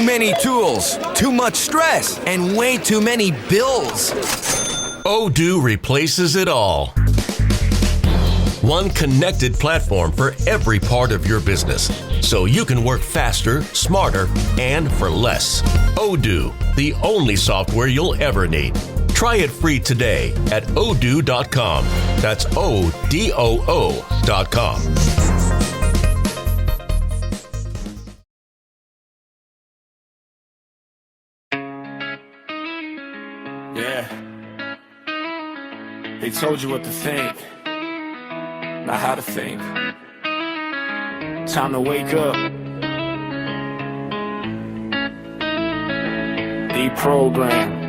many tools, too much stress, and way too many bills. Odoo replaces it all. One connected platform for every part of your business, so you can work faster, smarter, and for less. Odoo, the only software you'll ever need. Try it free today at odoo.com. That's ODOO.com. Yeah. They told you what to think, not how to think. Time to wake up. DeProgrammed.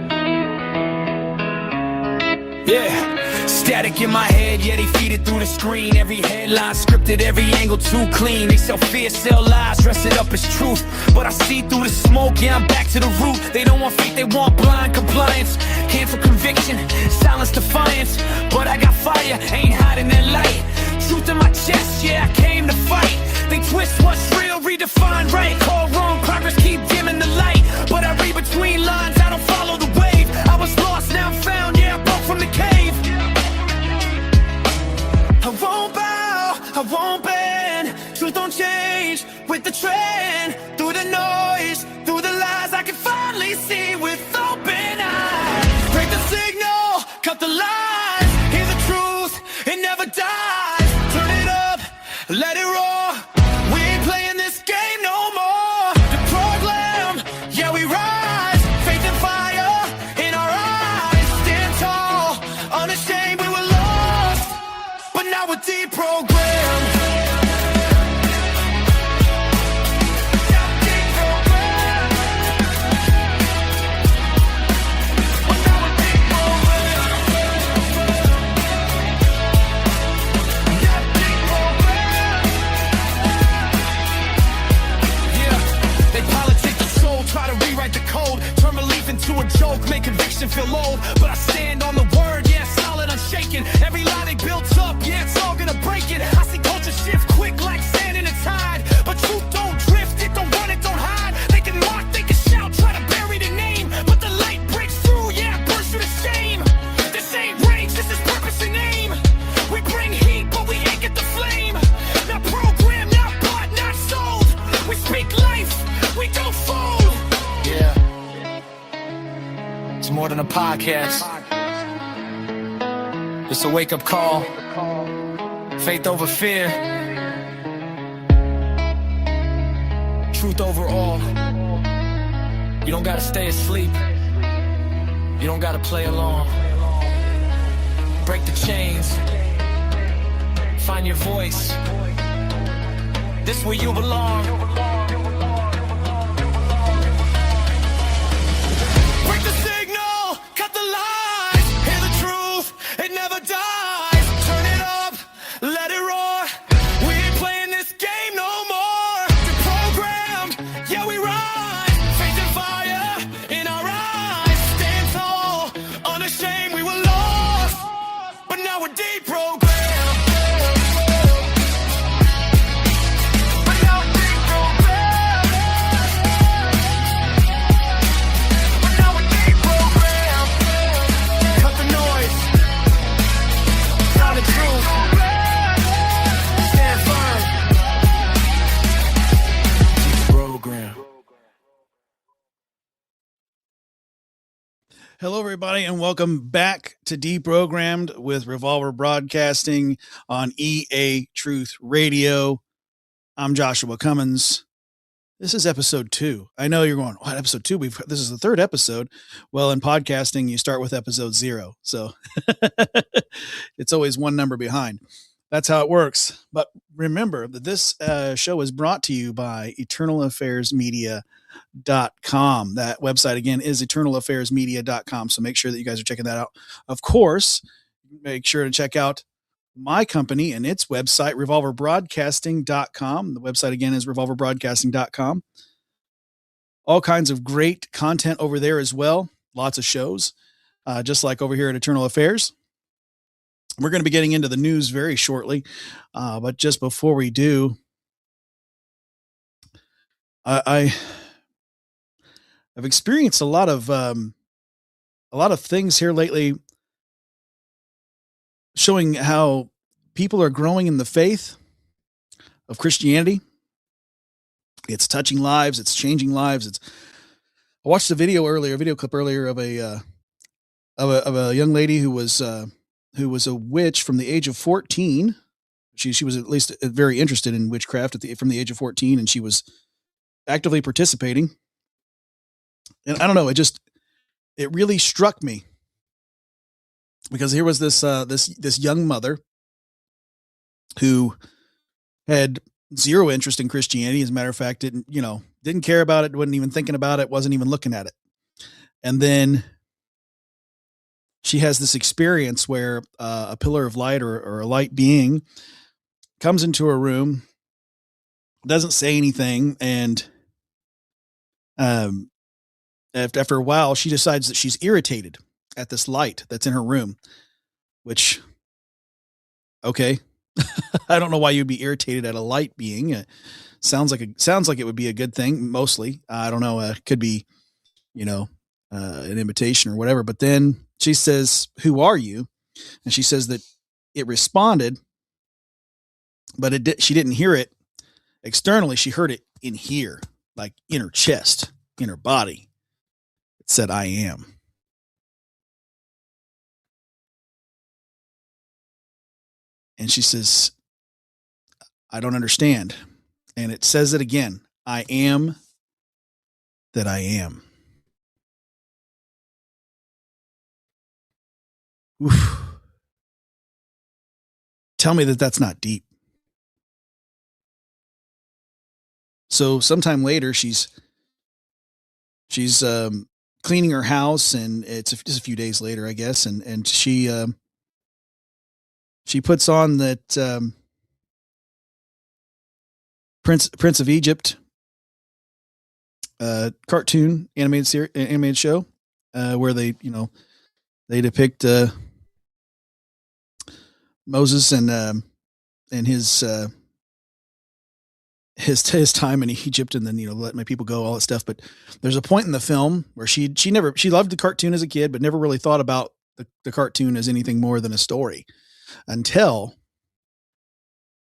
Yeah. Static in my head, yeah, they feed it through the screen. Every headline scripted, every angle too clean. They sell fear, sell lies, dress it up as truth. But I see through the smoke, yeah, I'm back to the root. They don't want faith, they want blind compliance. Cancel conviction, silence defiance. But I got fire, ain't hiding that light. Truth in my chest, yeah, I came to fight. They twist what's real, redefine right. Call wrong, progress keep dimming the light. But I read between lines, I don't follow the wave. I was lost, now I'm found, yeah, I broke from the cave. I won't bow, I won't bend. Truth don't change with the trend. Through the noise, through the lies, I can finally see with open eyes. Break the signal, cut the lies. Hear the truth, it never dies. Turn it up, let it roar. We ain't playing this game no more. DeProgrammed, yeah, we rise. Faith and fire in our eyes. Stand tall, unashamed, we were lost, but now we're deprogrammed. To a joke, make conviction feel old. But I stand on the word, yeah, solid, unshaken. Every lie they built up, yeah, it's all gonna break it. I see culture shift quick like sand in a tide. But truth don't drift, it don't run, it don't hide. They can mock, they can shout, try to bury the name. But the light breaks through, yeah, bursts through the shame. This ain't rage, this is purpose and aim. We bring heat, but we ain't get the flame. Not programmed, not bought, not sold. We speak life, we don't fold. Yeah. It's more than a podcast. It's a wake-up call. Faith over fear. Truth over all. You don't gotta stay asleep. You don't gotta play along. Break the chains. Find your voice. This where you belong. Break the signal, cut the lies. Hear the truth, it never dies. Turn it up, let it roar. We ain't playing this game no more. DeProgrammed, yeah, we rise. Faith and fire in our eyes. Stand tall, unashamed, we were lost, but now we're deprogrammed. Hello, everybody, and welcome back to DeProgrammed with Revolver Broadcasting on EA Truth Radio. I'm Joshua Cummins. This is episode 2. I know you're going, what, episode 2? This is the 3rd episode. Well, in podcasting, you start with episode 0. So it's always one number behind. That's how it works. But remember that this show is brought to you by EternalAffairsMedia.com. That website again is EternalAffairsMedia.com. So make sure that you guys are checking that out. Of course, make sure to check out my company and its website, RevolverBroadcasting.com. The website again is RevolverBroadcasting.com. All kinds of great content over there as well. Lots of shows, just like over here at Eternal Affairs. We're going to be getting into the news very shortly. But just before we do, I I've experienced a lot of things here lately showing how people are growing in the faith of Christianity. It's touching lives. It's changing lives. I watched a video clip earlier of a young lady who was a witch from the age of 14. She was at least very interested in witchcraft from the age of 14, and she was actively participating. And I don't know, it really struck me because here was this young mother who had zero interest in Christianity. As a matter of fact, didn't care about it, wasn't even thinking about it, wasn't even looking at it. And then she has this experience where a pillar of light or a light being comes into her room, doesn't say anything, and after a while, she decides that she's irritated at this light that's in her room, which, okay. I don't know why you'd be irritated at a light being. It sounds like it would be a good thing. Mostly, I don't know. It could be, an invitation or whatever. But then she says, "Who are you?" And she says that it responded, but she didn't hear it externally. She heard it in here, like in her chest, in her body. It said, "I am." And she says, "I don't understand." And it says it again. "I am that I am." Oof. Tell me that that's not deep. So sometime later, she's cleaning her house, and it's just a few days later, I guess. And she puts on that Prince of Egypt cartoon animated show where they depict Moses and his time in Egypt, and then let my people go, all that stuff. But there's a point in the film where she loved the cartoon as a kid, but never really thought about the cartoon as anything more than a story until,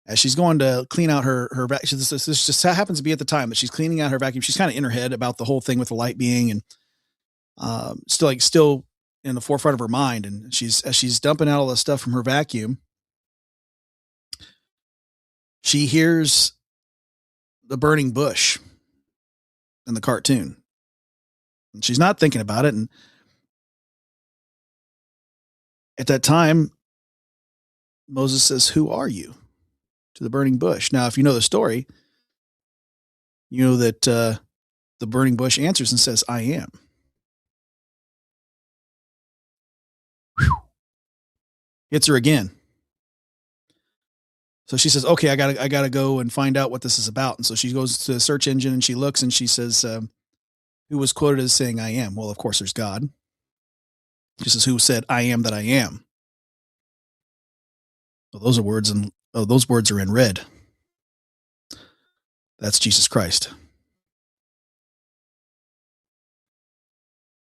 as she's going to clean out her vacuum. This just happens to be at the time that she's cleaning out her vacuum. She's kind of in her head about the whole thing with the light being, and still in the forefront of her mind. And as she's dumping out all the stuff from her vacuum, she hears the burning bush in the cartoon, and she's not thinking about it. And at that time, Moses says, "Who are you?" to the burning bush. Now, if you know the story, you know that the burning bush answers and says, "I am." Whew. Hits her again. So she says, "Okay, I gotta go and find out what this is about." And so she goes to the search engine and she looks and she says, "Who was quoted as saying 'I am'?" Well, of course, there's God. She says, "Who said 'I am that I am'?" Well, those words are in red. That's Jesus Christ.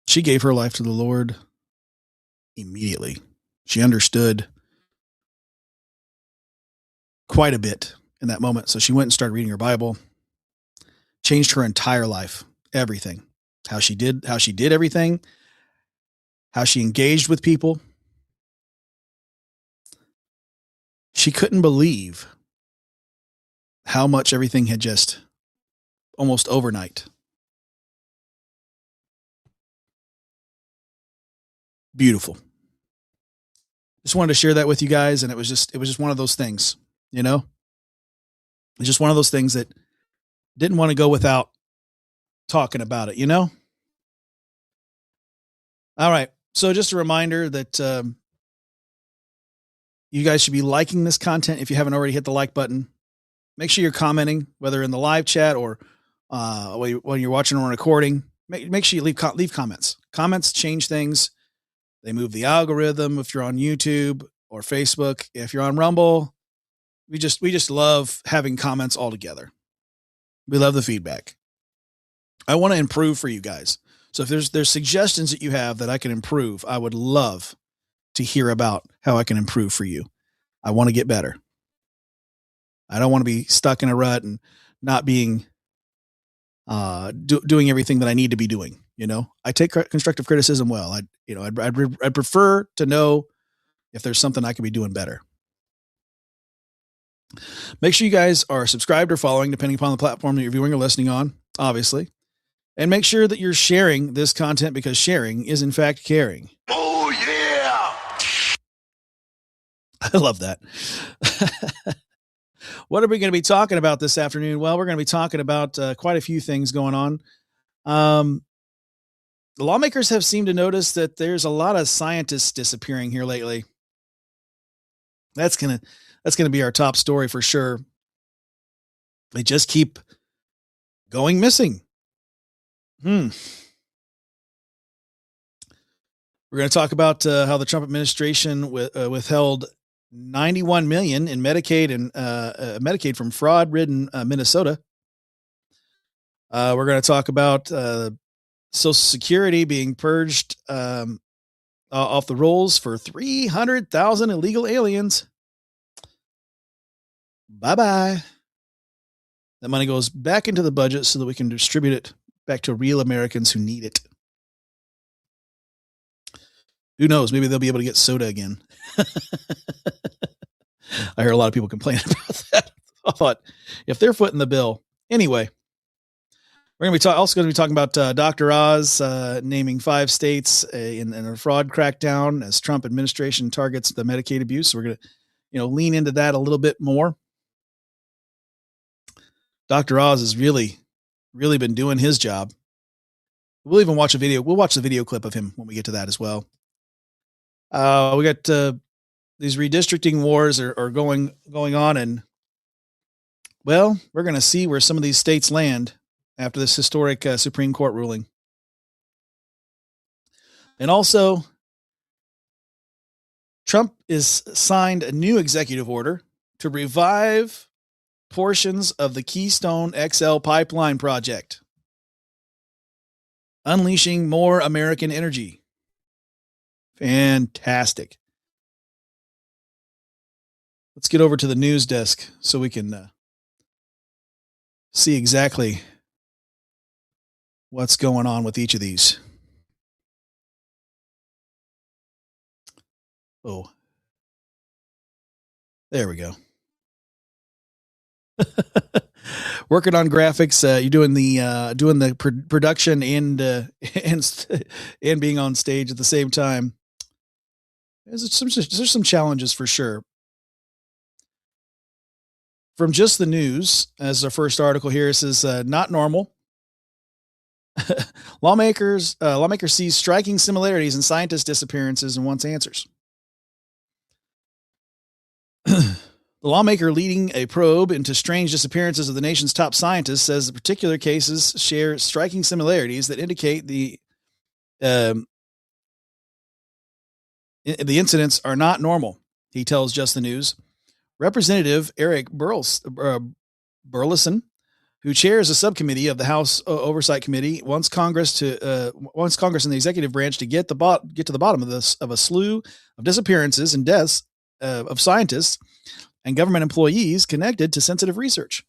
She gave her life to the Lord immediately. She understood quite a bit in that moment. So she went and started reading her Bible, changed her entire life, everything, how she did everything, how she engaged with people. She couldn't believe how much everything had just almost overnight. Beautiful. Just wanted to share that with you guys. And it was just one of those things, It's just one of those things that didn't want to go without talking about it, All right. So just a reminder that, you guys should be liking this content. If you haven't already, hit the like button. Make sure you're commenting, whether in the live chat or when you're watching or recording. Make sure you leave comments. Comments change things. They move the algorithm. If you're on YouTube or Facebook, if you're on Rumble, we just love having comments all together. We love the feedback. I want to improve for you guys. So if there's suggestions that you have that I can improve, I would love to hear about how I can improve for you. I want to get better. I don't want to be stuck in a rut and not being doing everything that I need to be doing. I take constructive criticism well. I'd prefer to know if there's something I could be doing better. Make sure you guys are subscribed or following, depending upon the platform that you're viewing or listening on, obviously. And make sure that you're sharing this content, because sharing is in fact caring. Oh, yeah! I love that. What are we going to be talking about this afternoon? Well, we're going to be talking about quite a few things going on. The lawmakers have seemed to notice that there's a lot of scientists disappearing here lately. That's gonna be our top story for sure. They just keep going missing. We're going to talk about how the Trump administration withheld $91 million in Medicaid and Medicaid from fraud-ridden Minnesota. We're going to talk about Social Security being purged off the rolls for 300,000 illegal aliens. Bye-bye. That money goes back into the budget so that we can distribute it back to real Americans who need it. Who knows? Maybe they'll be able to get soda again. I heard a lot of people complaining about that. I thought, if they're footing the bill. Anyway, we're going to be also going to be talking about Dr. Oz naming 5 states in a fraud crackdown as Trump administration targets the Medicaid abuse. So we're going to, lean into that a little bit more. Dr. Oz has really been doing his job. We'll even watch a video. We'll watch the video clip of him when we get to that as well. We got these redistricting wars are going on, and well, we're going to see where some of these states land after this historic Supreme Court ruling. And also, Trump has signed a new executive order to revive portions of the Keystone XL pipeline project, unleashing more American energy. Fantastic. Let's get over to the news desk so we can see exactly what's going on with each of these. Oh, there we go. Working on graphics. You're doing the production and being on stage at the same time. There's some challenges for sure. From Just the News, as our first article here, it says not normal. Lawmaker sees striking similarities in scientist disappearances and wants answers. The lawmaker leading a probe into strange disappearances of the nation's top scientists says the particular cases share striking similarities that indicate the incidents are not normal, he tells Just the News. Representative Eric Burleson, who chairs a subcommittee of the House Oversight Committee, wants Congress and the executive branch to get to the bottom of this, of a slew of disappearances and deaths of scientists and government employees connected to sensitive research.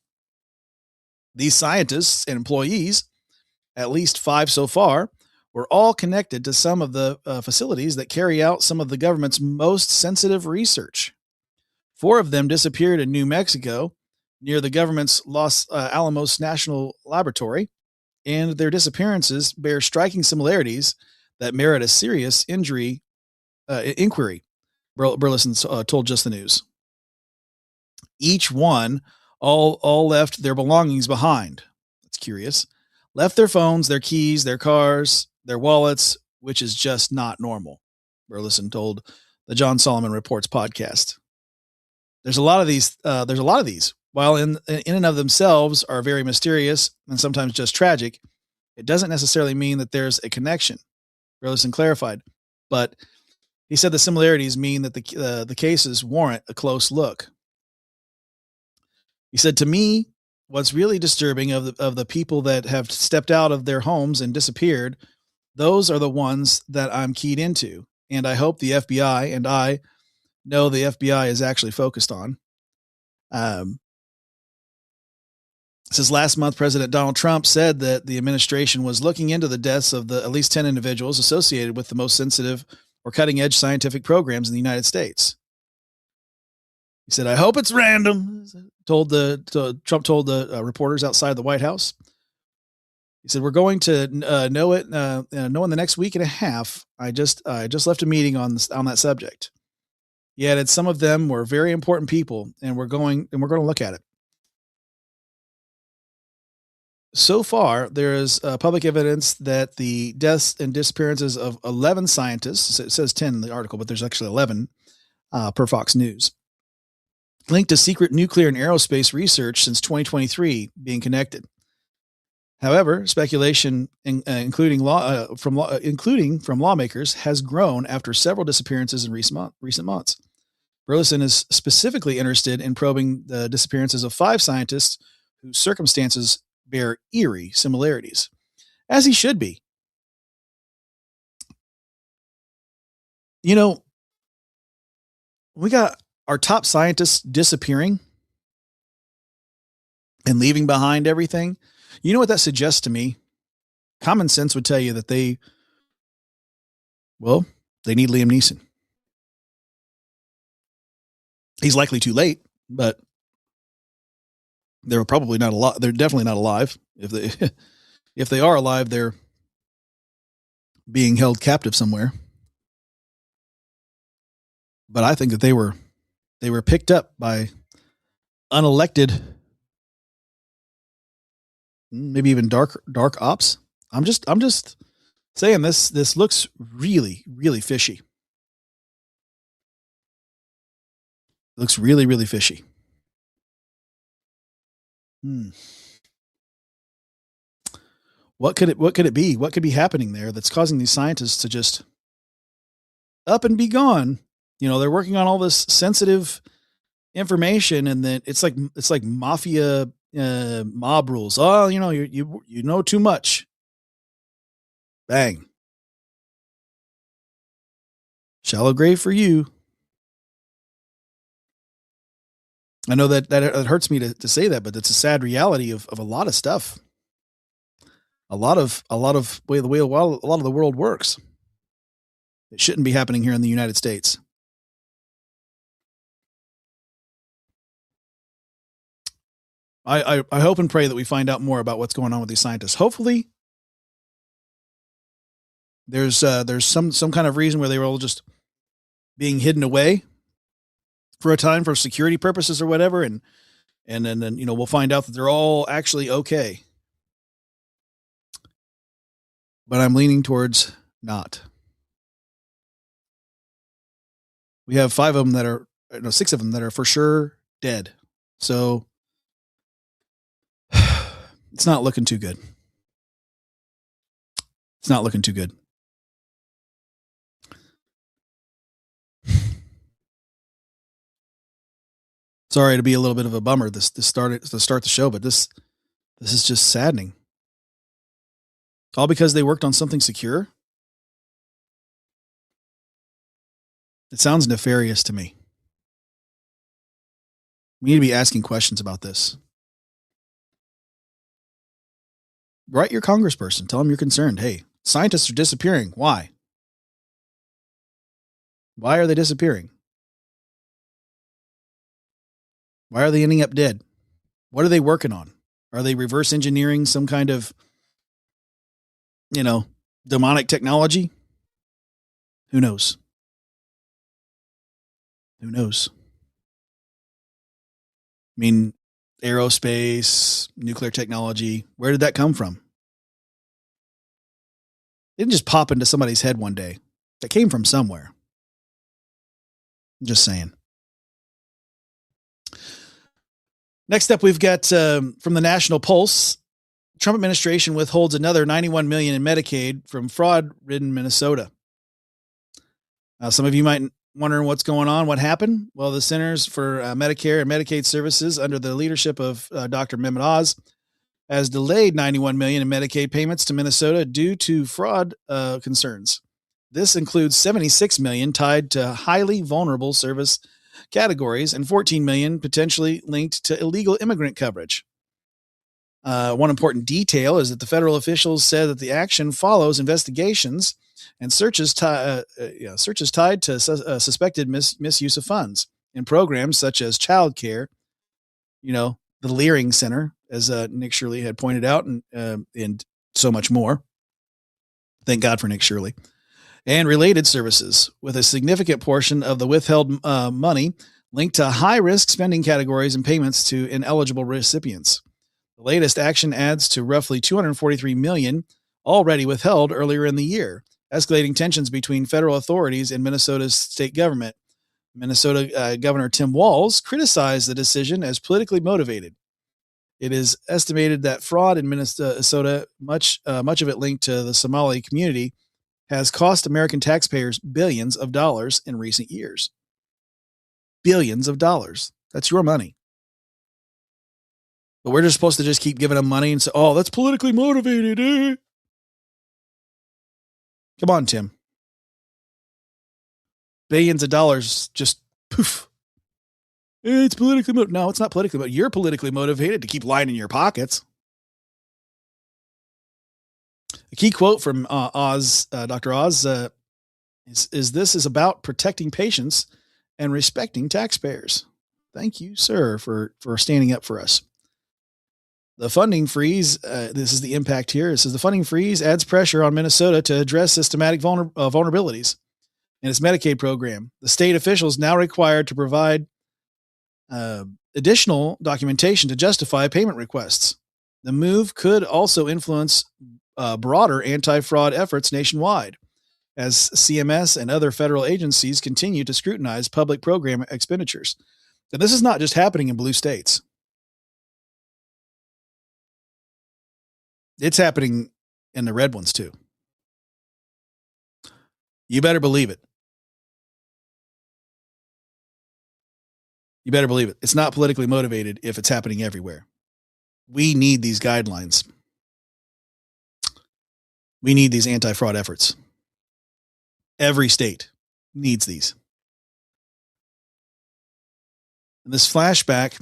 These scientists and employees, at least 5 so far, were all connected to some of the facilities that carry out some of the government's most sensitive research. 4 of them disappeared in New Mexico near the government's Los Alamos National Laboratory, and their disappearances bear striking similarities that merit a serious inquiry, Burleson told Just the News. Each one all left their belongings behind. That's curious. Left their phones, their keys, their cars, their wallets, which is just not normal, Burleson told the John Solomon Reports podcast. There's a lot of these. While in and of themselves are very mysterious and sometimes just tragic, it doesn't necessarily mean that there's a connection, Burleson clarified. But he said the similarities mean that the cases warrant a close look. He said, to me, what's really disturbing of the people that have stepped out of their homes and disappeared, those are the ones that I'm keyed into. And I hope the FBI, and I know the FBI is actually focused on. Since last month, President Donald Trump said that the administration was looking into the deaths of the at least 10 individuals associated with the most sensitive or cutting edge scientific programs in the United States. He said, "I hope it's random," Trump told the reporters outside the White House. He said, "We're going to know in the next week and a half. I just left a meeting on that subject." He added, "Some of them were very important people, and we're going to look at it." So far, there is public evidence that the deaths and disappearances of 11 scientists, it says 10 in the article, but there's actually 11 per Fox News, linked to secret nuclear and aerospace research since 2023 being connected. However, speculation, including from lawmakers, has grown after several disappearances in recent months. Burleson is specifically interested in probing the disappearances of 5 scientists whose circumstances bear eerie similarities, as he should be. You know, we got our top scientists disappearing and leaving behind everything. You know what that suggests to me? Common sense would tell you that they need Liam Neeson. He's likely too late, but they're probably not alive. They're definitely not alive. If they are alive, they're being held captive somewhere. But I think that they were picked up by unelected, maybe even dark ops. I'm just saying this looks really, really fishy. It looks really, really fishy. What could it be? What could be happening there that's causing these scientists to just up and be gone? You know, they're working on all this sensitive information, and then it's like mafia mob rules. Oh, you know, you know too much. Bang. Shallow grave for you. I know that it hurts me to say that, but it's a sad reality of a lot of stuff. A lot of the way a lot of the world works. It shouldn't be happening here in the United States. I hope and pray that we find out more about what's going on with these scientists. Hopefully, there's some kind of reason where they were all just being hidden away for a time for security purposes or whatever, and then you know, we'll find out that they're all actually okay. But I'm leaning towards not. We have 6 of them that are for sure dead. So it's not looking too good. It's not looking too good. Sorry to be a little bit of a bummer to start the show, but this is just saddening. All because they worked on something secure? It sounds nefarious to me. We need to be asking questions about this. Write your congressperson. Tell them you're concerned. Hey, scientists are disappearing. Why? Why are they disappearing? Why are they ending up dead? What are they working on? Are they reverse engineering some kind of, you know, demonic technology? Who knows? Who knows? I mean, aerospace, nuclear technology, where did that come from? It didn't just pop into somebody's head one day. That came from somewhere. I'm just saying. Next up, we've got from the National Pulse, Trump administration withholds another $91 million in Medicaid from fraud-ridden Minnesota. Some of you might Wondering what's going on? What happened? Well, the Centers for Medicare and Medicaid Services, under the leadership of Dr. Mehmet Oz, has delayed $91 million in Medicaid payments to Minnesota due to fraud concerns. This includes $76 million tied to highly vulnerable service categories and $14 million potentially linked to illegal immigrant coverage. One important detail is that the federal officials said that the action follows investigations and searches tied to suspected misuse of funds in programs such as child care, the Leering Center, as Nick Shirley had pointed out, and so much more. Thank God for Nick Shirley. And related services, with a significant portion of the withheld money linked to high-risk spending categories and payments to ineligible recipients. The latest action adds to roughly $243 million already withheld earlier in the year, escalating tensions between federal authorities and Minnesota's state government. Minnesota Governor Tim Walz criticized the decision as politically motivated. It is estimated that fraud in Minnesota, much of it linked to the Somali community, has cost American taxpayers billions of dollars in recent years. Billions of dollars. That's your money. But we're just supposed to just keep giving them money and say, oh, that's politically motivated. Eh? Come on, Tim. Billions of dollars just poof. It's politically motivated. No, it's not politically motivated. You're politically motivated to keep lying in your pockets. A key quote from Dr. Oz is this is about protecting patients and respecting taxpayers. Thank you, sir, for standing up for us. The funding freeze, this is the impact here. It says the funding freeze adds pressure on Minnesota to address systematic vulnerabilities in its Medicaid program. The state officials now required to provide additional documentation to justify payment requests. The move could also influence broader anti-fraud efforts nationwide, as CMS and other federal agencies continue to scrutinize public program expenditures. And this is not just happening in blue states. It's happening in the red ones too. You better believe it. You better believe it. It's not politically motivated if it's happening everywhere. We need these guidelines. We need these anti-fraud efforts. Every state needs these. In this flashback,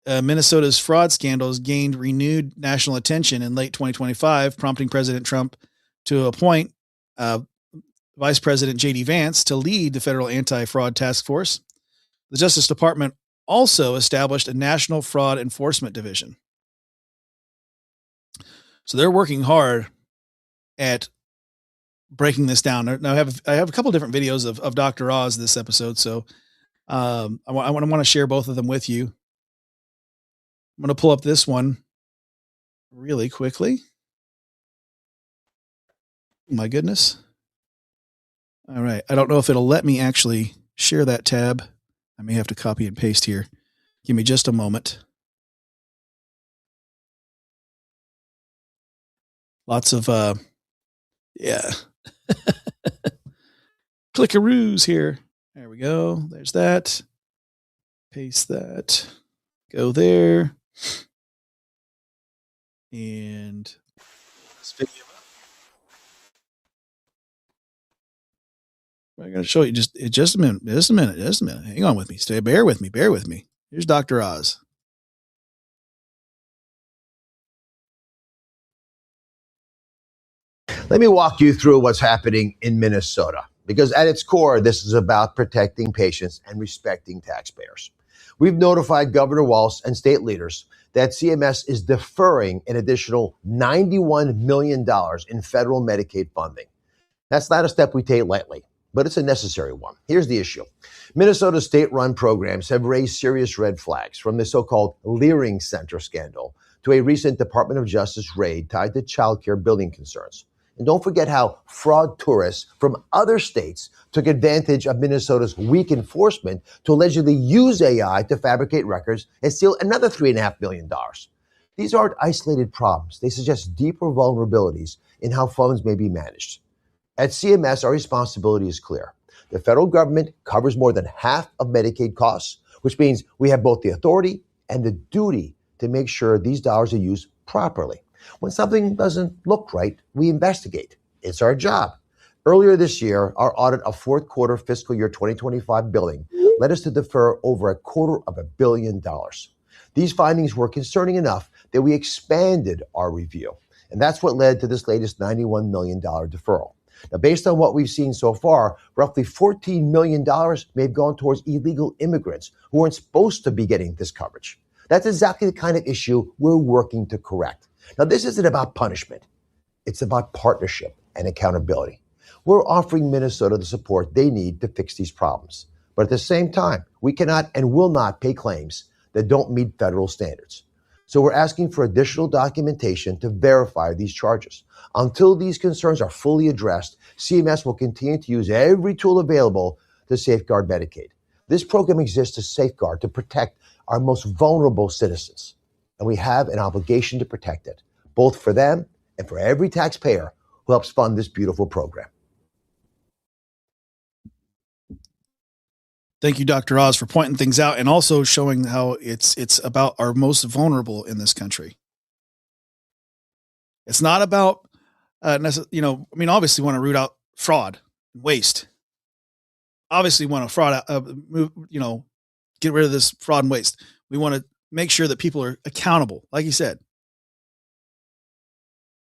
Minnesota's fraud scandals gained renewed national attention in late 2025, prompting President Trump to appoint Vice President J.D. Vance to lead the federal anti-fraud task force. The Justice Department also established a national fraud enforcement division. So they're working hard at breaking this down. Now I have a couple different videos of Dr. Oz this episode, so I want to share both of them with you. I'm going to pull up this one really quickly. Oh my goodness. All right. I don't know if it'll let me actually share that tab. I may have to copy and paste here. Give me just a moment. Lots of, yeah. Clickaroos here. There we go. There's that. Paste that. Go there. And this video up. I'm going to show you just a minute. Hang on with me. Bear with me. Here's Dr. Oz. Let me walk you through what's happening in Minnesota, because at its core, this is about protecting patients and respecting taxpayers. We've notified Governor Walz and state leaders that CMS is deferring an additional $91 million in federal Medicaid funding. That's not a step we take lightly, but it's a necessary one. Here's the issue. Minnesota state-run programs have raised serious red flags, from the so-called Leering Center scandal to a recent Department of Justice raid tied to childcare billing concerns. And don't forget how fraud tourists from other states took advantage of Minnesota's weak enforcement to allegedly use AI to fabricate records and steal another $3.5 million. These aren't isolated problems. They suggest deeper vulnerabilities in how funds may be managed. At CMS, our responsibility is clear: The federal government covers more than half of Medicaid costs, which means we have both the authority and the duty to make sure these dollars are used properly. When something doesn't look right, we investigate. It's our job. Earlier this year, our audit of fourth quarter fiscal year 2025 billing led us to defer over $250 million. These findings were concerning enough that we expanded our review. And that's what led to this latest $91 million deferral. Now, based on what we've seen so far, roughly $14 million may have gone towards illegal immigrants who weren't supposed to be getting this coverage. That's exactly the kind of issue we're working to correct. Now, this isn't about punishment. It's about partnership and accountability. We're offering Minnesota the support they need to fix these problems. But at the same time, we cannot and will not pay claims that don't meet federal standards. So we're asking for additional documentation to verify these charges. Until these concerns are fully addressed, CMS will continue to use every tool available to safeguard Medicaid. This program exists to safeguard, to protect our most vulnerable citizens. And we have an obligation to protect it, both for them and for every taxpayer who helps fund this beautiful program. Thank you, Dr. Oz, for pointing things out and also showing how it's about our most vulnerable in this country. It's not about, obviously we want to root out fraud and waste. Obviously want to get rid of this fraud and waste. We want to make sure that people are accountable, like you said,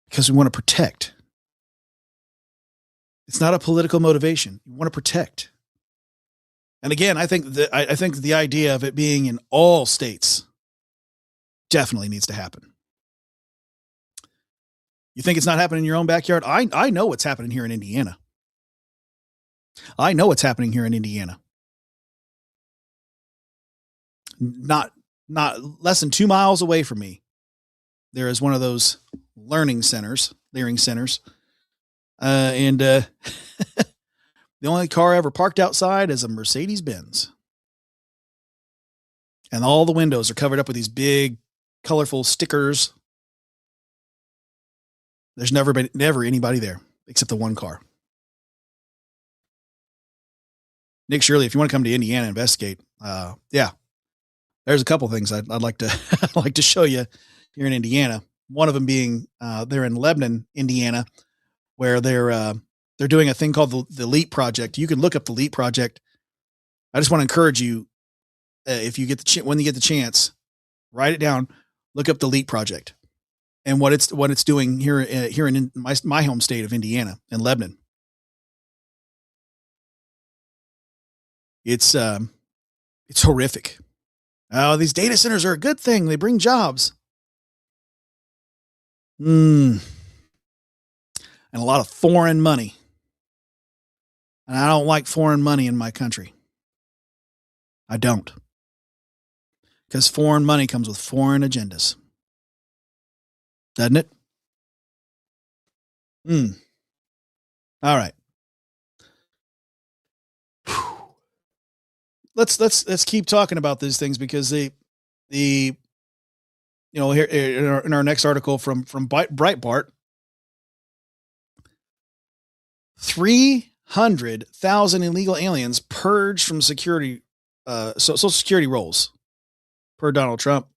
because we want to protect. It's not a political motivation. You want to protect. And again, I think the idea of it being in all states definitely needs to happen. You think it's not happening in your own backyard? I know what's happening here in Indiana. I know what's happening here in Indiana. Not less than 2 miles away from me, there is one of those learning centers. The only car ever parked outside is a Mercedes-Benz. And all the windows are covered up with these big, colorful stickers. There's never anybody there except the one car. Nick Shirley, if you want to come to Indiana and investigate, there's a couple things I'd like to I'd like to show you here in Indiana. One of them being they're in Lebanon, Indiana, where they're doing a thing called the LEAP project. You can look up the LEAP project. I just want to encourage you, if you get when you get the chance, write it down, look up the LEAP project and what it's doing here in my home state of Indiana and Lebanon. It's horrific. Oh, these data centers are a good thing. They bring jobs. And a lot of foreign money. And I don't like foreign money in my country. I don't. Because foreign money comes with foreign agendas. Doesn't it? All right. Let's keep talking about these things because here in our next article from Breitbart, 300,000 illegal aliens purged from Social Security rolls, per Donald Trump.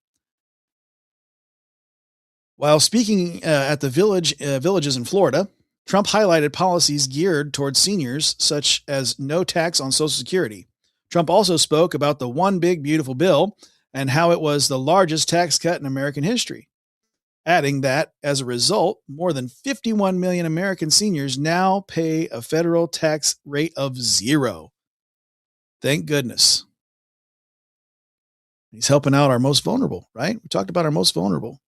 While speaking at the villages in Florida, Trump highlighted policies geared towards seniors, such as no tax on Social Security. Trump also spoke about the One Big Beautiful Bill and how it was the largest tax cut in American history, adding that, as a result, more than 51 million American seniors now pay a federal tax rate of 0. Thank goodness. He's helping out our most vulnerable, right? We talked about our most vulnerable.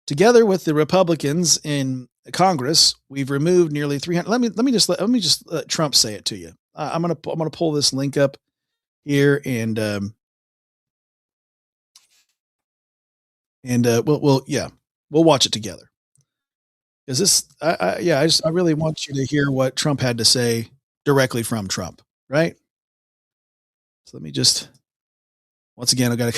Together with the Republicans in Congress, we've removed nearly 300. Let me just let Trump say it to you. I'm gonna pull this link up here and we'll watch it together. Is this? I really want you to hear what Trump had to say directly from Trump, right? So let me just. Once again, I got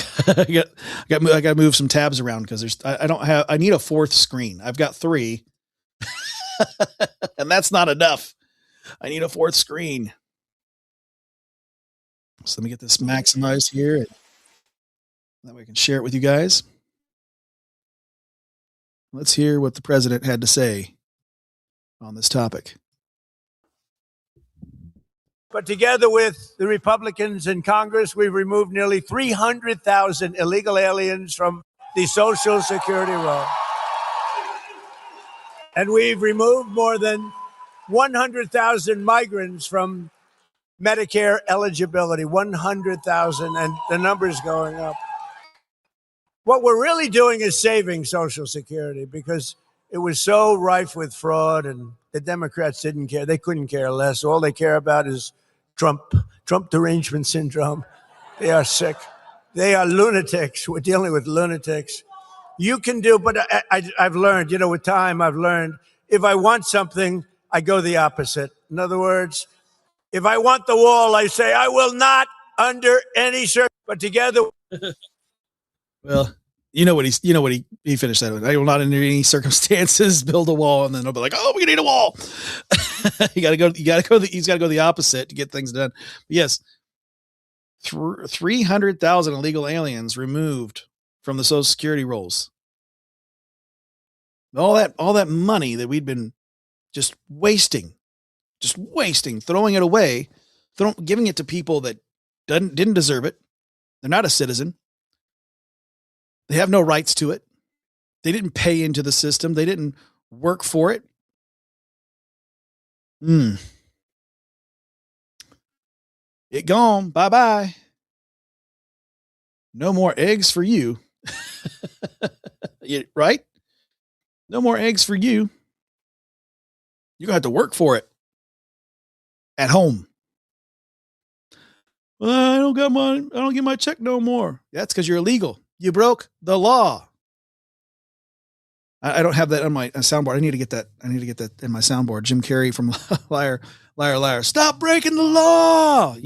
to move some tabs around because I need a fourth screen. I've got 3 and that's not enough. I need a fourth screen. So let me get this maximized here. And that way I can share it with you guys. Let's hear what the president had to say on this topic. But together with the Republicans in Congress, we've removed nearly 300,000 illegal aliens from the Social Security roll. And we've removed more than 100,000 migrants from Medicare eligibility, 100,000, and the number's going up. What we're really doing is saving Social Security because it was so rife with fraud, and the Democrats didn't care. They couldn't care less. All they care about is Trump derangement syndrome. They are sick. They are lunatics. We're dealing with lunatics. You can do, but I've learned, with time, I've learned if I want something, I go the opposite. In other words, if I want the wall, I say, I will not under any circumstances, but together. Well, he finished that with. I will not under any circumstances build a wall, and then they'll be like, "Oh, we need a wall." He's got to go the opposite to get things done. But yes, 300,000 illegal aliens removed from the Social Security rolls. All that money that we'd been just wasting, throwing it away, giving it to people that didn't deserve it. They're not a citizen. They have no rights to it. They didn't pay into the system. They didn't work for it. It gone. Bye-bye. No more eggs for you. Right? No more eggs for you. You're going to have to work for it at home. Well, I don't get my check no more. That's because you're illegal. You broke the law. I don't have that on my soundboard. I need to get that in my soundboard. Jim Carrey from Liar, Liar, Liar. Stop breaking the law.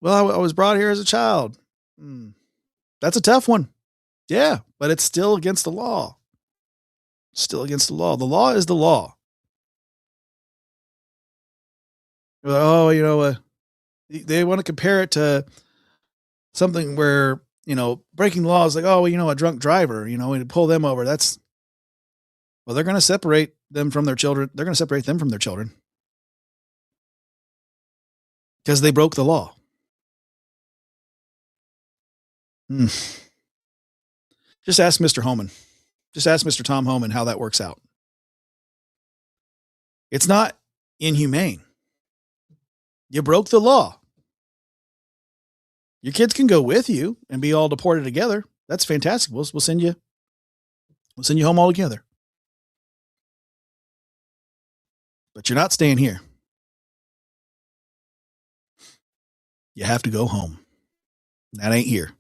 Well, I was brought here as a child. That's a tough one. Yeah, but it's still against the law. Still against the law. The law is the law. Oh, they want to compare it to something where, breaking the law is like, a drunk driver, we pull them over. They're going to separate them from their children. They're going to separate them from their children because they broke the law. Just ask Mr. Homan. Just ask Mr. Tom Homan how that works out. It's not inhumane. You broke the law. Your kids can go with you and be all deported together. That's fantastic. We'll send you home all together. But you're not staying here. You have to go home. That ain't here.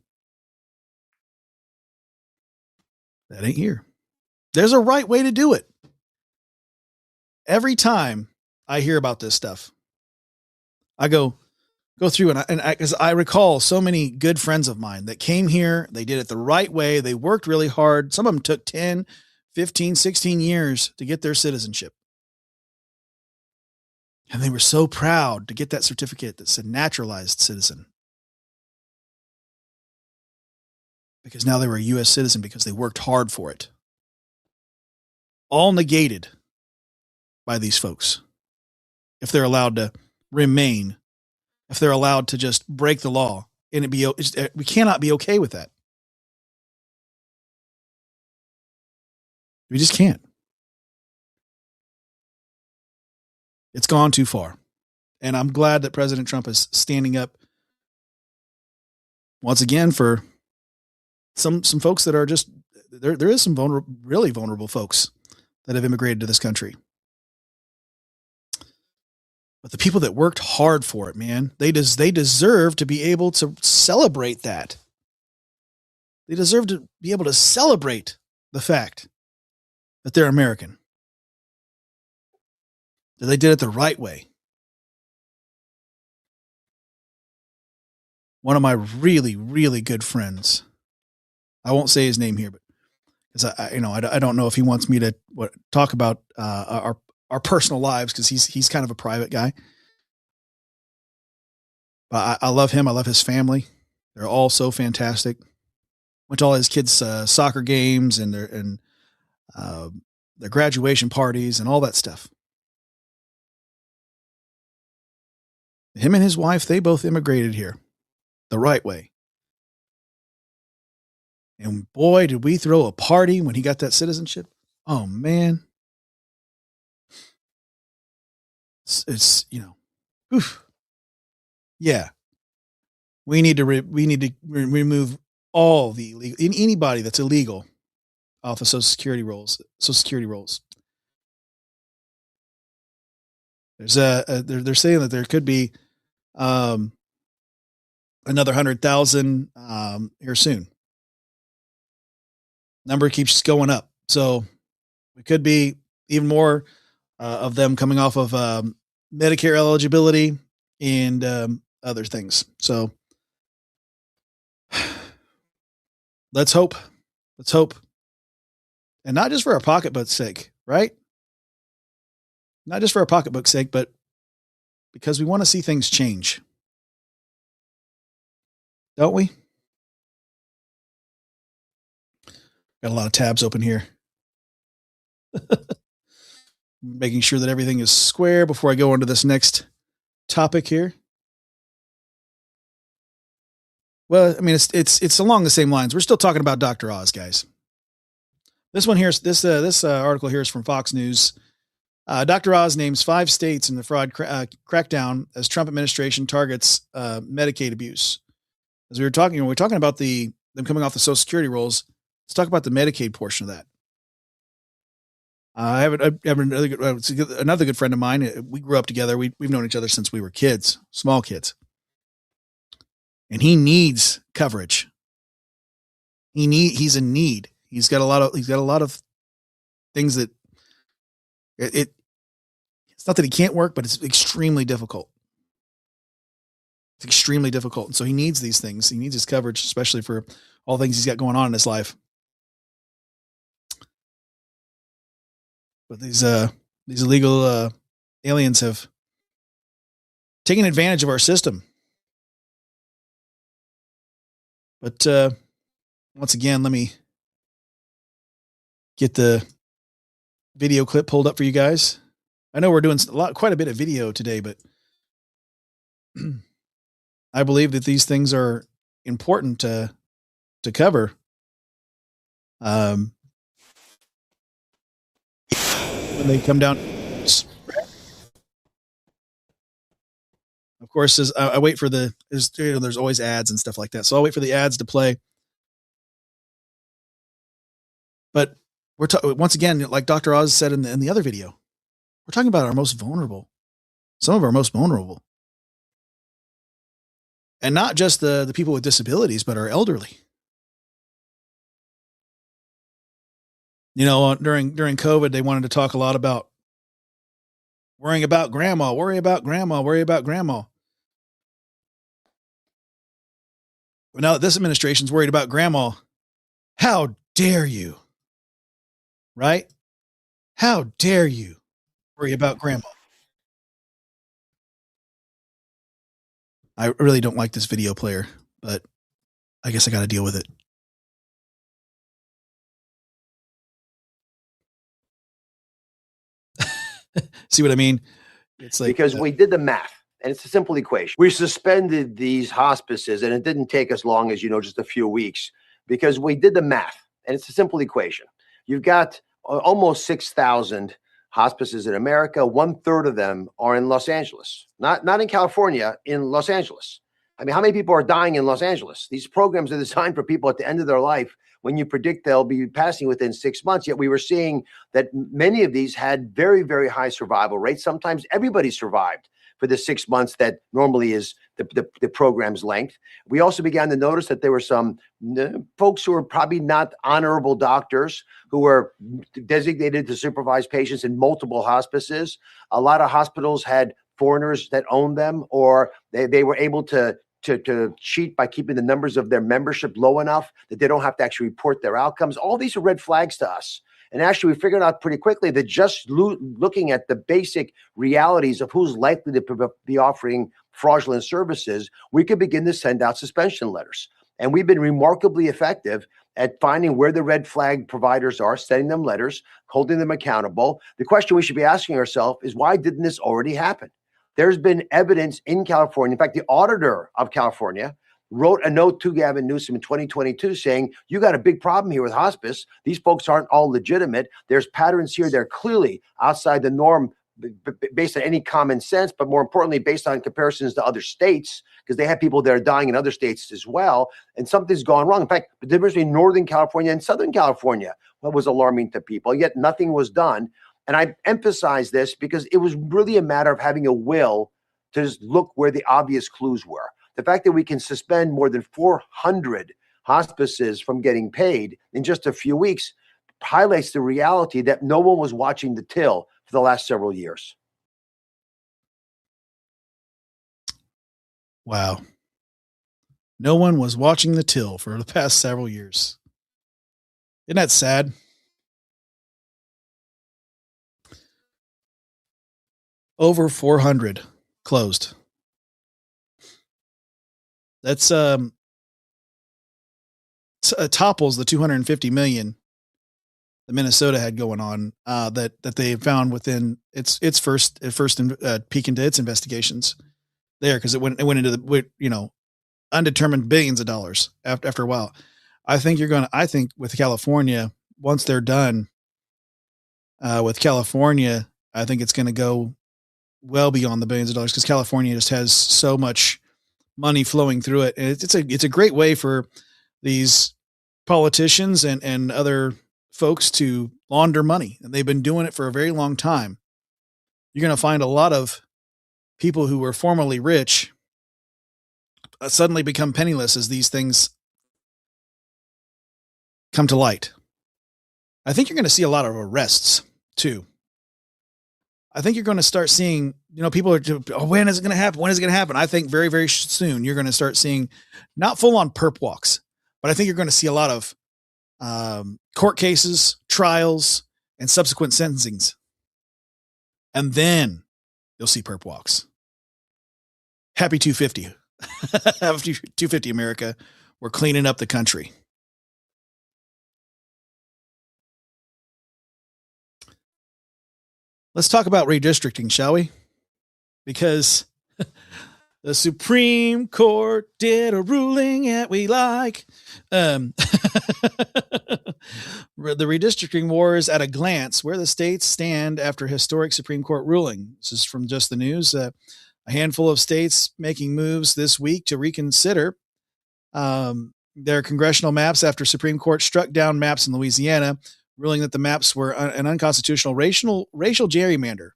That ain't here. There's a right way to do it. Every time I hear about this stuff, I go through because I recall so many good friends of mine that came here. They did it the right way. They worked really hard. Some of them took 10, 15, 16 years to get their citizenship. And they were so proud to get that certificate that said naturalized citizen. Because now they were a U.S. citizen because they worked hard for it. All negated by these folks. If they're allowed to remain, if they're allowed to just break the law, and we cannot be okay with that. We just can't. It's gone too far. And I'm glad that President Trump is standing up once again for some folks that are just, there is some really vulnerable folks that have immigrated to this country. But the people that worked hard for it, man, they deserve to be able to celebrate that. They deserve to be able to celebrate the fact that they're American. That they did it the right way. One of my really, really good friends, I won't say his name here, but because I don't know if he wants me to talk about our personal lives, because he's kind of a private guy. But I love him. I love his family. They're all so fantastic. Went to all his kids' soccer games and their graduation parties and all that stuff. Him and his wife, they both immigrated here the right way. And boy, did we throw a party when he got that citizenship. Oh man. It's oof. Yeah. We need to remove all the illegal, anybody that's illegal off of Social Security rolls. There's they're saying that there could be another 100,000 here soon. Number keeps going up, so it could be even more of them coming off of Medicare eligibility and other things. So let's hope, and not just for our pocketbook's sake, right? Not just for our pocketbook's sake, but because we want to see things change. Don't we? Got a lot of tabs open here. Making sure that everything is square before I go into this next topic here. Well, I mean, it's along the same lines. We're still talking about Dr. Oz, guys. This one here, this article here is from Fox News. Dr. Oz names 5 states in the fraud crackdown as Trump administration targets Medicaid abuse. As we're talking about them coming off the Social Security rolls. Let's talk about the Medicaid portion of that. I have another good friend of mine. We grew up together. We've known each other since we were kids, small kids. And he needs coverage. He's in need. He's got a lot of things that it's not that he can't work, but it's extremely difficult. It's extremely difficult. And so he needs these things. He needs his coverage, especially for all the things he's got going on in his life. But these illegal aliens have taken advantage of our system. But once again, let me get the video clip pulled up for you guys. I know we're doing quite a bit of video today, but I believe that these things are important to cover. When they come down, of course, as I wait for there's always ads and stuff like that. So I'll wait for the ads to play. But once again, like Dr. Oz said in the other video, we're talking about our most vulnerable, some of our most vulnerable, and not just the people with disabilities, but our elderly. During COVID, they wanted to talk a lot about worrying about grandma, worry about grandma. But now that this administration's worried about grandma, how dare you? Right? How dare you worry about grandma? I really don't like this video player, but I guess I got to deal with it. See what I mean? It's like, because we did the math, and it's a simple equation. We suspended these hospices, and it didn't take us long as just a few weeks, because we did the math, and it's a simple equation. You've got almost 6,000 hospices in America. 1/3 of them are in Los Angeles, not in California, in Los Angeles. I mean, how many people are dying in Los Angeles? These programs are designed for people at the end of their life when you predict they'll be passing within 6 months. Yet we were seeing that many of these had very, very high survival rates. Sometimes everybody survived for the 6 months that normally is the program's length. We also began to notice that there were some folks who were probably not honorable doctors who were designated to supervise patients in multiple hospices. A lot of hospitals had foreigners that owned them, or they were able to to cheat by keeping the numbers of their membership low enough that they don't have to actually report their outcomes. All these are red flags to us. And actually, we figured out pretty quickly that just looking at the basic realities of who's likely to be offering fraudulent services, we could begin to send out suspension letters. And we've been remarkably effective at finding where the red flag providers are, sending them letters, holding them accountable. The question we should be asking ourselves is, why didn't this already happen? There's been evidence in California. In fact, the auditor of California wrote a note to Gavin Newsom in 2022 saying, you got a big problem here with hospice. These folks aren't all legitimate. There's patterns here that are clearly outside the norm based on any common sense, but more importantly, based on comparisons to other states, because they have people that are dying in other states as well. And something's gone wrong. In fact, the difference between Northern California and Southern California was alarming to people, yet nothing was done. And I emphasize this because it was really a matter of having a will to just look where the obvious clues were. The fact that we can suspend more than 400 hospices from getting paid in just a few weeks highlights the reality that no one was watching the till for the last several years. Wow. No one was watching the till for the past several years. Isn't that sad? Over 400 closed. That's topples the 250 million that Minnesota had going on that they found within its first peek into its investigations there, because it went into the undetermined billions of dollars after a while. I think with California, once they're done with California, I think it's going to go well beyond the billions of dollars, because California just has so much money flowing through it. And it's a great way for these politicians and other folks to launder money. And they've been doing it for a very long time. You're going to find a lot of people who were formerly rich suddenly become penniless as these things come to light. I think you're going to see a lot of arrests too. I think you're going to start seeing, people are, when is it going to happen? When is it going to happen? I think very, very soon you're going to start seeing not full on perp walks, but I think you're going to see a lot of court cases, trials, and subsequent sentencings. And then you'll see perp walks. Happy 250. Happy 250 America. We're cleaning up the country. Let's talk about redistricting, shall we? Because the Supreme Court did a ruling that we like. The redistricting war is at a glance where the states stand after historic Supreme Court ruling. This is from Just the News. A handful of states making moves this week to reconsider their congressional maps after Supreme Court struck down maps in Louisiana, ruling that the maps were an unconstitutional racial gerrymander.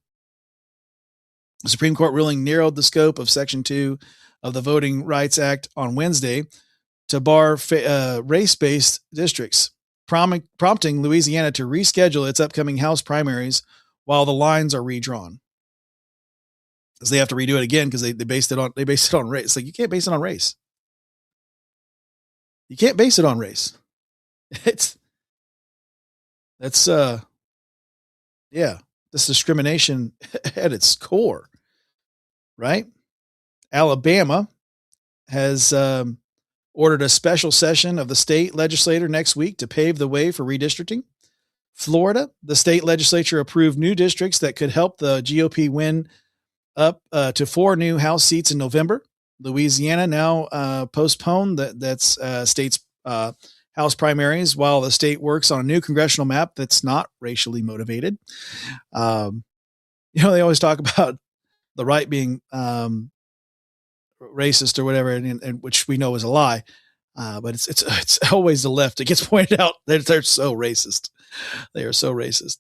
The Supreme Court ruling narrowed the scope of Section 2 of the Voting Rights Act on Wednesday to bar race-based districts, prompting Louisiana to reschedule its upcoming House primaries while the lines are redrawn. Because they have to redo it again because they based it on race. It's like, you can't base it on race. You can't base it on race. That's discrimination at its core, right? Alabama has ordered a special session of the state legislature next week to pave the way for redistricting. Florida, the state legislature approved new districts that could help the GOP win up to 4 new House seats in November. Louisiana now postponed that's state's House primaries while the state works on a new congressional map that's not racially motivated. They always talk about the right being racist or whatever, and which we know is a lie. But it's always the left. It gets pointed out that they're so racist. They are so racist.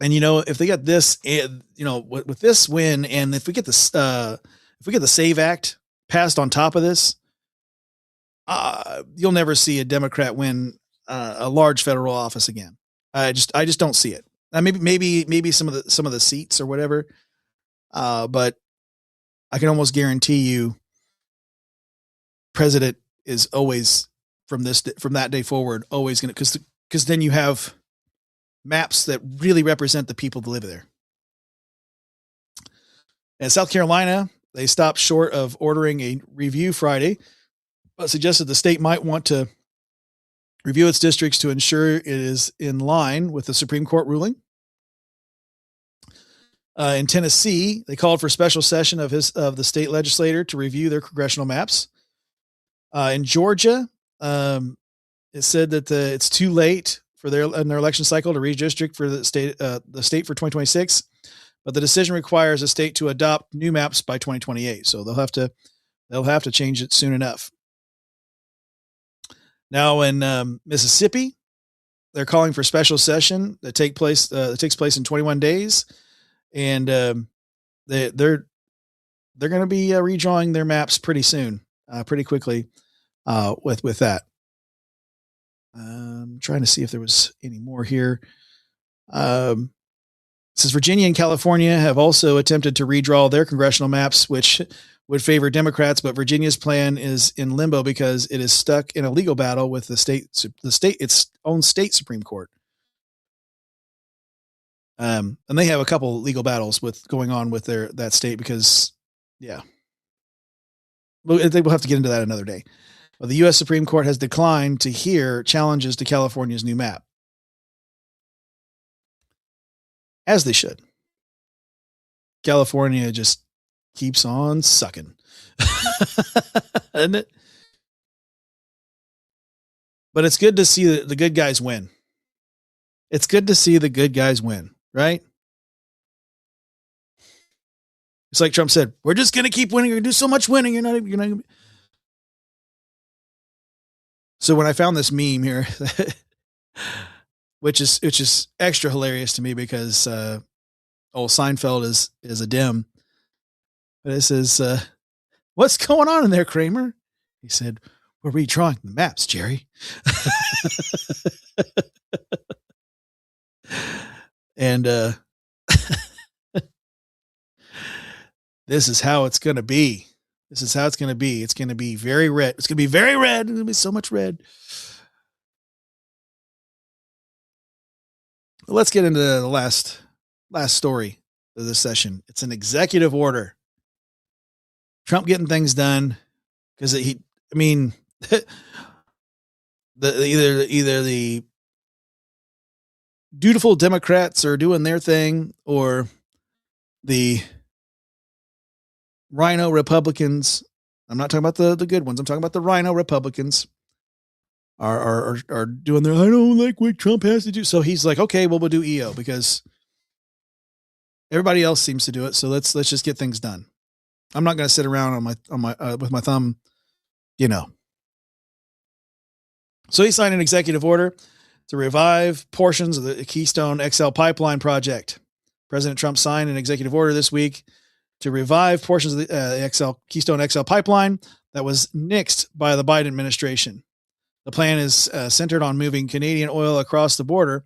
And if they get this, with this win, and if we get this, if we get the SAVE Act passed on top of this, you'll never see a Democrat win a large federal office again. I just don't see it. Maybe some of the seats or whatever. But I can almost guarantee you president is always from that day forward, always going to, because then you have maps that really represent the people that live there. In South Carolina, they stopped short of ordering a review Friday, but suggested the state might want to review its districts to ensure it is in line with the Supreme Court ruling. In Tennessee, they called for a special session of the state legislature to review their congressional maps. In Georgia, it said that it's too late for their election cycle to redistrict for the state for 2026, but the decision requires the state to adopt new maps by 2028. So they'll have to change it soon enough. Now in Mississippi, they're calling for a special session that takes place in 21 days, and they're going to be redrawing their maps pretty soon, pretty quickly with that. I'm trying to see if there was any more here. It says Virginia and California have also attempted to redraw their congressional maps, which would favor Democrats, but Virginia's plan is in limbo because it is stuck in a legal battle with its own state Supreme Court. And they have a couple legal battles going on with that state because, yeah, they will have to get into that another day. But the U.S. Supreme Court has declined to hear challenges to California's new map, as they should. California just keeps on sucking, isn't it? But it's good to see the good guys win. It's good to see the good guys win, right? It's like Trump said, we're just going to keep winning. You're going to do so much winning. You're not. So when I found this meme here, which is extra hilarious to me because Seinfeld is a dim. But it says, what's going on in there, Kramer? He said, we're redrawing the maps, Jerry. And this is how it's going to be. This is how it's going to be. It's going to be very red. It's going to be very red. There's going to be so much red. Let's get into the last story of this session. It's an executive order. Trump getting things done because either the dutiful Democrats are doing their thing, or the rhino Republicans. I'm not talking about the good ones. I'm talking about the rhino Republicans are doing their, I don't like what Trump has to do. So he's like, okay, well, we'll do EO because everybody else seems to do it. So let's just get things done. I'm not going to sit around on my with my thumb, So he signed an executive order to revive portions of the Keystone XL pipeline project. President Trump signed an executive order this week to revive portions of the Keystone XL pipeline that was nixed by the Biden administration. The plan is centered on moving Canadian oil across the border.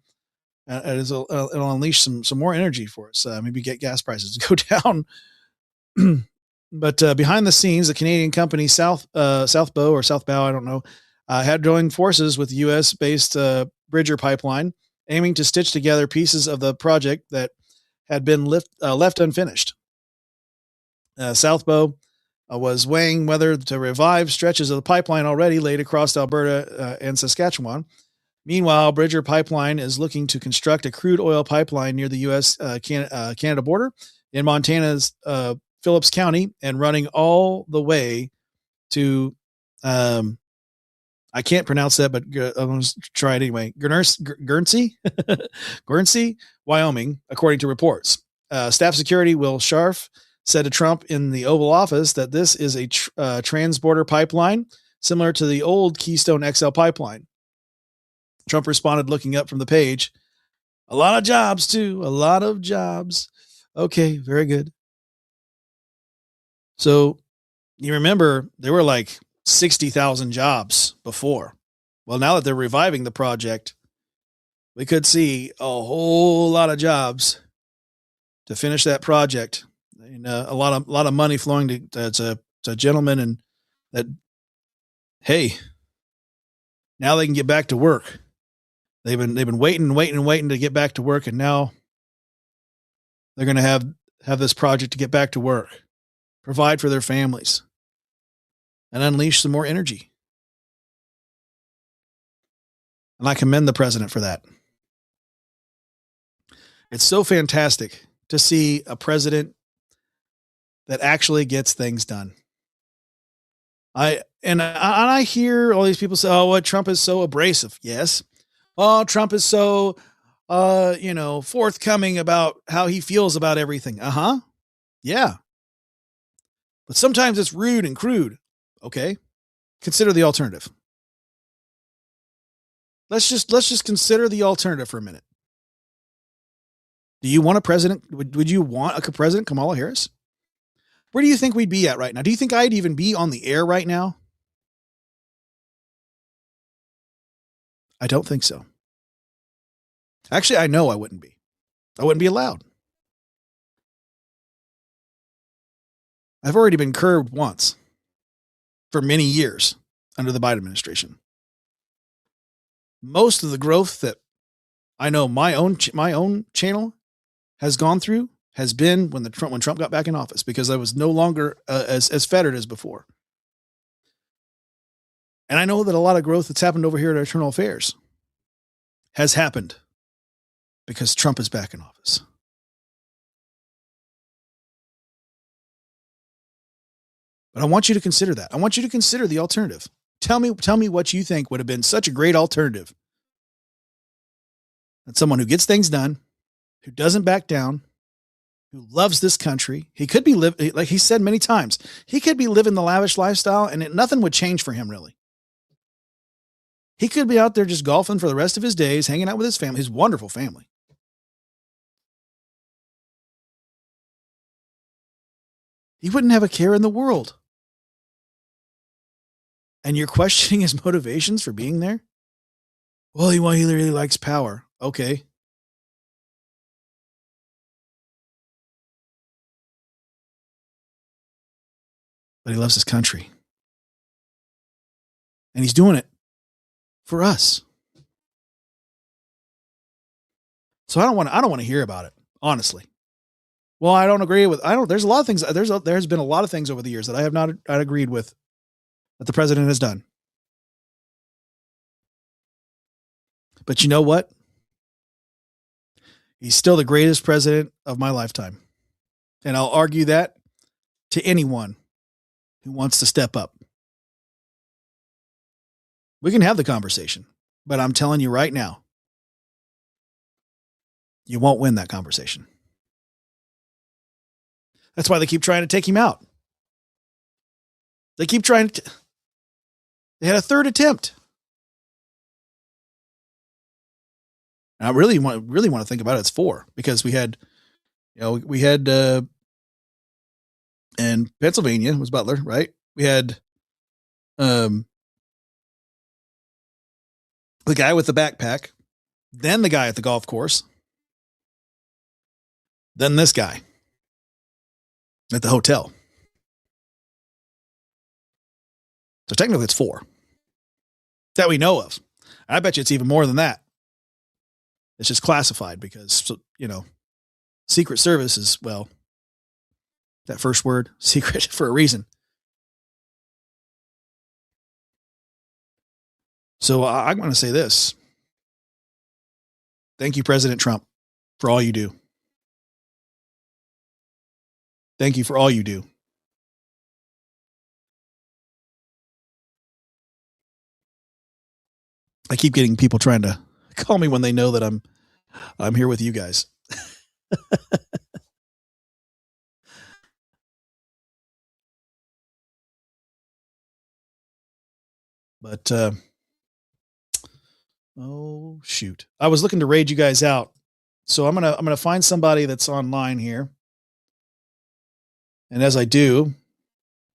It'll unleash some more energy for us. Maybe get gas prices to go down. But behind the scenes, the Canadian company Southbow, I don't know, had joined forces with U.S.-based Bridger Pipeline, aiming to stitch together pieces of the project that had been left unfinished. Southbow was weighing whether to revive stretches of the pipeline already laid across Alberta and Saskatchewan. Meanwhile, Bridger Pipeline is looking to construct a crude oil pipeline near the U.S. Canada border in Montana's Phillips County and running all the way to, I can't pronounce that, but I'm going to try it anyway. Guernsey, Wyoming, according to reports. Staff Security Will Scharf said to Trump in the Oval Office that this is a trans-border pipeline similar to the old Keystone XL pipeline. Trump responded, looking up from the page, a lot of jobs too, a lot of jobs. Okay, very good. So you remember there were like 60,000 jobs before. Well, now that they're reviving the project, we could see a whole lot of jobs to finish that project. and a lot of money flowing to gentlemen, and that, hey, now they can get back to work. They've been waiting to get back to work, and now they're going to have this project to get back to work, provide for their families, and unleash some more energy. And I commend the president for that. It's so fantastic to see a president that actually gets things done. I hear all these people say, "Oh, well, Trump is so abrasive." Yes. Oh, Trump is so, forthcoming about how he feels about everything. Yeah. But sometimes it's rude and crude. Okay. Consider the alternative. Let's just consider the alternative for a minute. Do you want a president? Would you want a president, Kamala Harris? Where do you think we'd be at right now? Do you think I'd even be on the air right now? I don't think so. Actually, I know I wouldn't be. I wouldn't be allowed. I've already been curbed once for many years under the Biden administration. Most of the growth that I know my own channel has gone through has been when Trump got back in office, because I was no longer as fettered as before. And I know that a lot of growth that's happened over here at Internal Affairs has happened because Trump is back in office. But I want you to consider that. I want you to consider the alternative. Tell me what you think would have been such a great alternative. That's someone who gets things done, who doesn't back down, who loves this country. He could be like he said many times, he could be living the lavish lifestyle and nothing would change for him, really. He could be out there just golfing for the rest of his days, hanging out with his family, his wonderful family. He wouldn't have a care in the world. And you're questioning his motivations for being there? Well, he really likes power. Okay. But he loves his country. And he's doing it for us. So I don't want to hear about it, honestly. Well, I don't agree with, there's a lot of things, there's been a lot of things over the years that I have not agreed with that the president has done. But you know what? He's still the greatest president of my lifetime. And I'll argue that to anyone who wants to step up. We can have the conversation, but I'm telling you right now, you won't win that conversation. That's why they keep trying to take him out. They keep trying to. They had a third attempt. And I really want to think about it. It's 4, because we had in Pennsylvania, it was Butler, right? We had the guy with the backpack, then the guy at the golf course, then this guy at the hotel. So technically it's 4 that we know of. I bet you it's even more than that. It's just classified because, Secret Service is, well, that first word, secret, for a reason. So I'm going to say this. Thank you, President Trump, for all you do. Thank you for all you do. I keep getting people trying to call me when they know that I'm here with you guys. But oh shoot. I was looking to raid you guys out. So I'm going to find somebody that's online here. And as I do,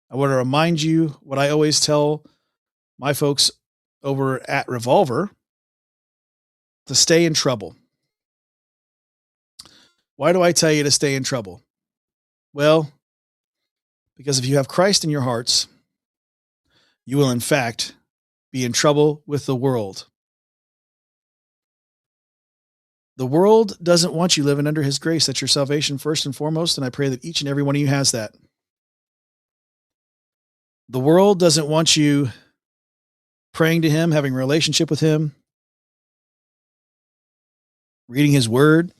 I want to remind you what I always tell my folks over at Revolver: to stay in trouble. Why do I tell you to stay in trouble? Well, because if you have Christ in your hearts, you will in fact be in trouble with the world. The world doesn't want you living under his grace. That's your salvation first and foremost, and I pray that each and every one of you has that. The world doesn't want you praying to him, having a relationship with him, reading his word,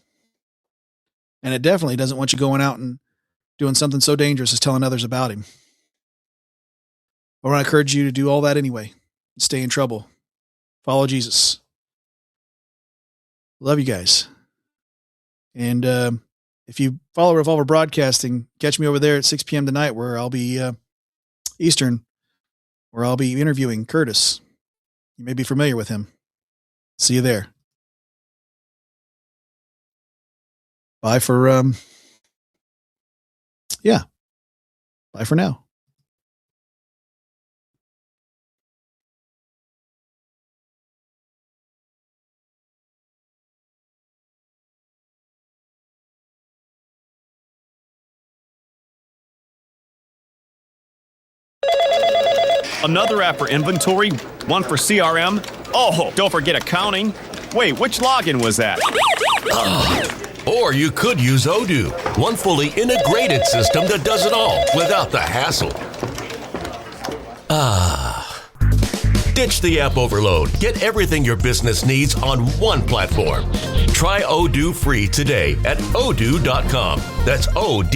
and it definitely doesn't want you going out and doing something so dangerous as telling others about him. I want to encourage you to do all that anyway. Stay in trouble. Follow Jesus. Love you guys. And if you follow Revolver Broadcasting, catch me over there at 6 p.m. tonight where I'll be Eastern, where I'll be interviewing Curtis. You may be familiar with him. See you there. Bye for bye for now. Another app for inventory, one for CRM. Oh, don't forget accounting. Wait, which login was that? Or you could use Odoo, one fully integrated system that does it all without the hassle. Ditch the app overload. Get everything your business needs on one platform. Try Odoo free today at odoo.com. That's ODOO.com.